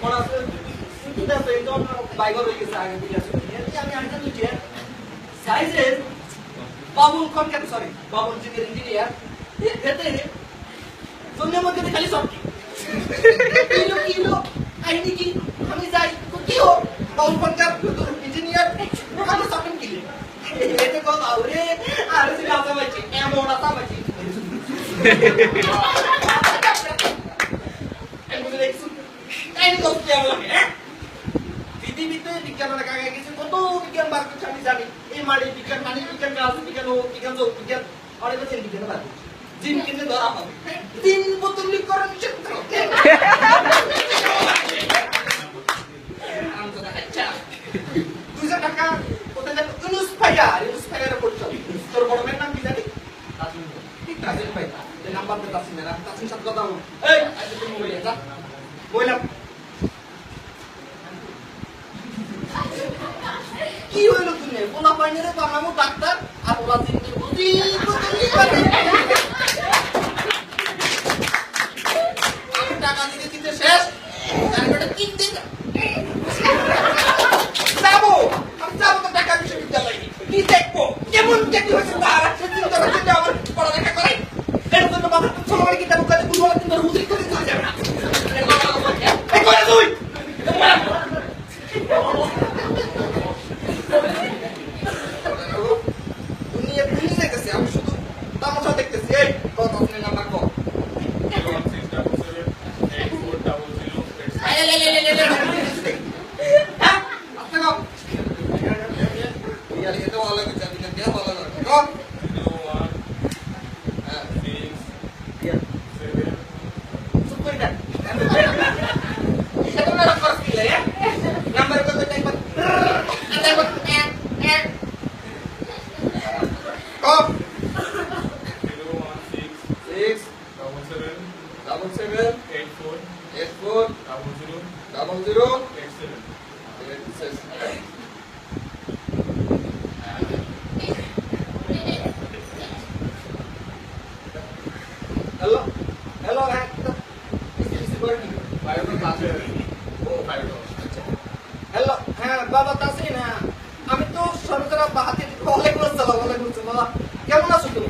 মনে আছে তুই তো একজন বাইগার হয়ে গেছে আগে দিয়ে আসলে আমি আনতে দিচ্ছি সাইজের Babul concat sorry Babul engineer এতে দুনিয়ার মধ্যে খালি সব কিলো আইনি কি আমি যাই তো কি হো বাবুল কনকেট ইঞ্জিনিয়ার আমি সব কিলো এতে কো আরে আরে সিলা সামাইছি এমন সামাইছি পৃথিবীতে বিজ্ঞানের কাছে গেছে কত বিজ্ঞান বার করছে আমি জানি এই মাড়ি বিজ্ঞান পানি বিজ্ঞান গাছ বিজ্ঞান ও বিজ্ঞান যোগ বিজ্ঞান অনেক কিছু বিজ্ঞান বার করছে জিন কিনে ধরা হবে তিন বোতলীকরণ ক্ষেত্র আচ্ছা 200 টাকা কোথায় যাবে ইউনুস ফায়ার করছো তোর বড় মেয়ের নাম কি জানি তাসিম ভাই এই নাম্বার দে তাসিম না তাসিম সাথে কথা বল এই আজকে তুমি বলে যা বললাম কি হইলো তুমি বলা পাইনি রে বানামো ডাক্তার আর ওরা দিন বুঝি আমি টাকা দিতে শেষ আর বেটা 3 দিন যাবো আমি যাবো তো ঢাকা বিশ্ববিদ্যালয়ে কি দেখবো কেমন দেখি হয়েছে তার সেদিন তো রাতে আমার পড়ালেখা করে এর জন্য বাবা তো ছোটবেলা কি তার কাছে বুঝবো কিন্তু হুজুরি করে চলে যাবে না এই করে তুই দুনিয়া ভুলে যাইতেছে আমি শুধু তামাশা দেখতেছি এই কত আপনি নাম্বার কো হ্যালো হ্যাঁ বাবা তাসিন হ্যাঁ আমি তো সরকার বাহাতে ওয়ালাইকুম আসসালাম বাবা কেমন আছো তুমি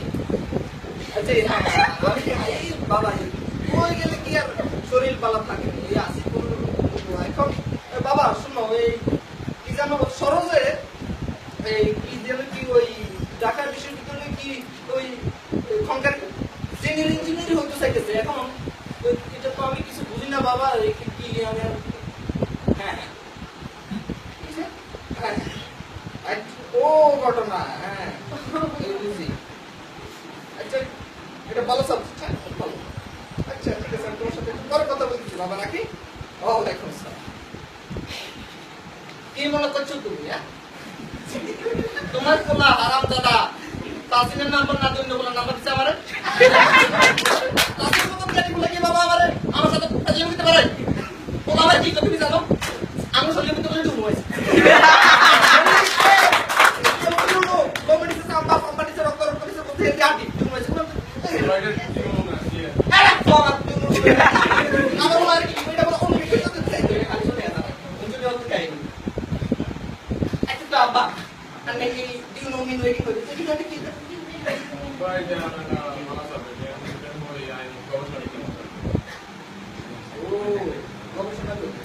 আচ্ছা হ্যাঁ আমি বাবা কই গেলে কি আর শরীর ভালো থাকে এই আসি এখন বাবা শুনো এই কি জানো সরোজে এই কি যেন কি ওই ঢাকা বিশ্ববিদ্যালয়ে কি ওই খনকার ইঞ্জিনিয়ারিং হতে চাইতেছে এখন এটা তো আমি কিছু বুঝি না বাবা কি আমি হ্যাঁ ও ঘটনা হ্যাঁ বুঝি আচ্ছা এটা ভালো সাবজেক্ট ভালো আচ্ছা ঠিক আছে তোমার সাথে পরে কথা বলছি বাবা নাকি ওয়ালাইকুম আসসালাম কি মনে করছো তুমি হ্যাঁ তোমার কোলা হারাম দাদা তাসিনের নাম্বার না তুমি বলে নাম্বার দিছে আমারে তাসিন কত জানি বলে কি বাবা আমারে আমার সাথে ফাজিল করতে পারে ও বাবা কি তুমি জানো আমি সঙ্গে তো বলে তুমি হইছে কমেডি সে সাম্বা কোম্পানি সে রক্ত রক্ত সে বলতে জানি তুমি হইছে না রাইডার কি না আরে বাবা তুমি আমার মার কি এটা বলে অন্য কিছু তো দেখতে খালি চলে আসা তুমি বলতে চাই একটা বাবা আমি কি ডিউ নো মিন ওয়েটিং করে তুমি জানি কি ভাই জানা না মানা যাবে যে আমি ওই আই গবেষণা করতে ও গবেষণা করতে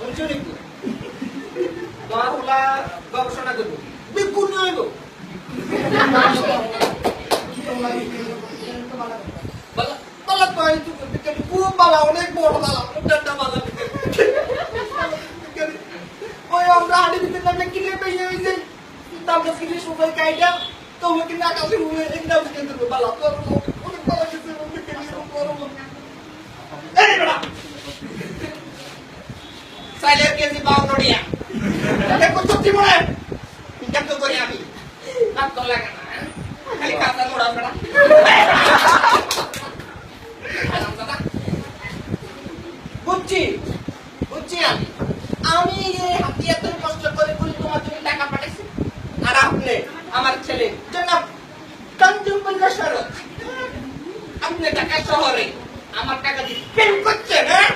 অঞ্চলিক বাহুলা গবেষণা করব বিপুল হইব বালা কই তুই বিজ্ঞানী খুব বালা অনেক বড় বালা ডাটা বালা বিজ্ঞানী ওই আমরা হাড়ি দিতে না কিনে পেয়ে হইছে তারপর কিনে সবাই কাইটা তো কি না কাছে হুয়ে একদম কিন্তু বালা তো অনেক বালা কিছু বিজ্ঞানী বড় এই বড়া সাইলের কেজি পাও নড়িয়া দেখো সত্যি মনে কেন করি আমি নাম তো লাগে না খালি কাঁচা মোড়া বেড়া বুঝছি বুঝছি আমি এই হাতিয়ার তুমি কষ্ট করে বলি তোমার জন্য টাকা পাঠাইছি আর আপনি আমার ছেলে জনাব কাঞ্চনজঙ্ঘা শরৎ আপনি ঢাকা শহরে আমার টাকা দিয়ে প্রেম করছেন হ্যাঁ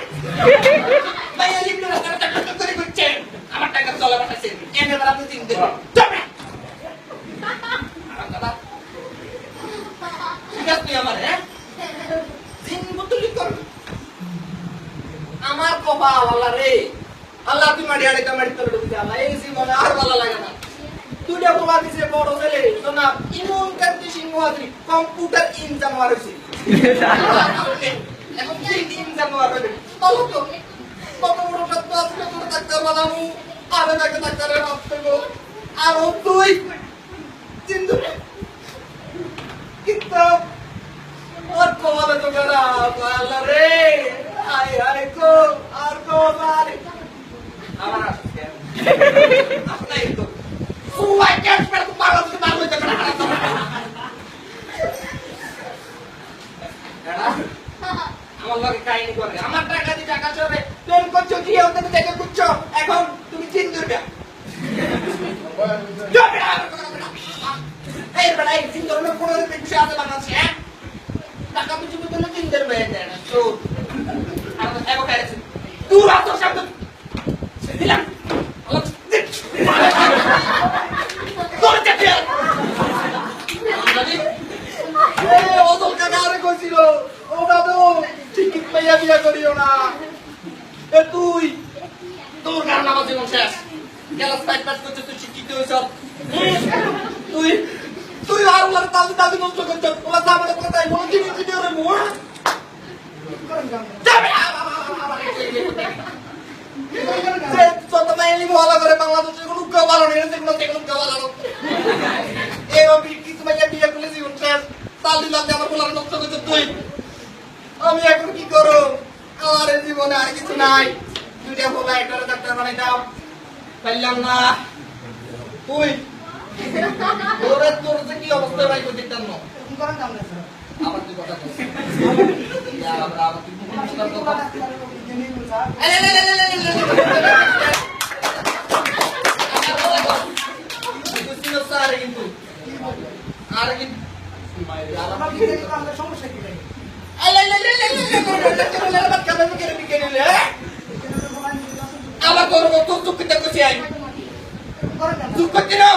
কপাল আল্লাহ রে আল্লাহ তুই মারি আড়াইটা মারি তোর ঢুকে আল্লাহ এই জীবনে আর ভালো লাগে না তুইটা বলা দিছে বড় ছেলে শোনা ইমন কান্তি সিংহ আদি কম্পিউটার ইঞ্জিনিয়ার হইছে এখন কি ইঞ্জিনিয়ার হবে বলো তো কত বড় কথা আজকে তোর ডাক্তার বানামু আরে ডাক্তারের হসপিটাল আর তুই চিন্তা কিন্তু আর কমাবে তো করা আল্লাহ রে আয় আয় কো আর কো আরে আমার আসছে আপনাই তো সুয়াই ক্যাশ পের তো পাগল তো পাগল হইতে পারে আমার লগে কাহিনী করে আমার টাকা দিয়ে টাকা চলে প্রেম করছো কি ওদের দেখে বুঝছো এখন তুমি চিন্তা করবে এই বড় এই চিন্তা করলে কোন কিছু আছে বাংলাদেশে হ্যাঁ টাকা কিছু বলে চিন্তা করবে না তো আর এগো কাছে তুই রাত শব্দ দিলাম তোর চেপে ও তো কাগারে কইছিল ও দাদু টিকিট পাইয়া বিয়া করিও না এ তুই তোর কারণে আমার জীবন শেষ গেলাস পাইট পাইট করছিস তুই শিক্ষিত হইছ তুই তুই আর ওর দাদু দাদু নষ্ট করছিস ওরা সামনে কথাই বল কি ভিডিও রে মোর যাবে যে যত মাইলি ভালো করে বাংলাদেশের কোনো ভালো নেই সেগুলো ভালো এই আমি কিছু মাইয়া বিয়ে করলে জীবন শেষ তাল দিলাম আমার বলার নষ্ট করছিস তুই আমি এখন কি করব আমার জীবনে আর কিছু নাই দুইটা বলা একটা ডাক্তার বানাই দাও পাইলাম না তুই তোর তোর যে কি অবস্থা ভাই কই দিতাম না কি করেন কাম না স্যার আবার তুই কথা বল ইয়া আমরা আবার তুই কথা স্যার কিন্তু আর কিন্তু আমার কি সমস্যা কি নাই আবার করবো তোর চুক্তিটা করছি আই চুপ করছি না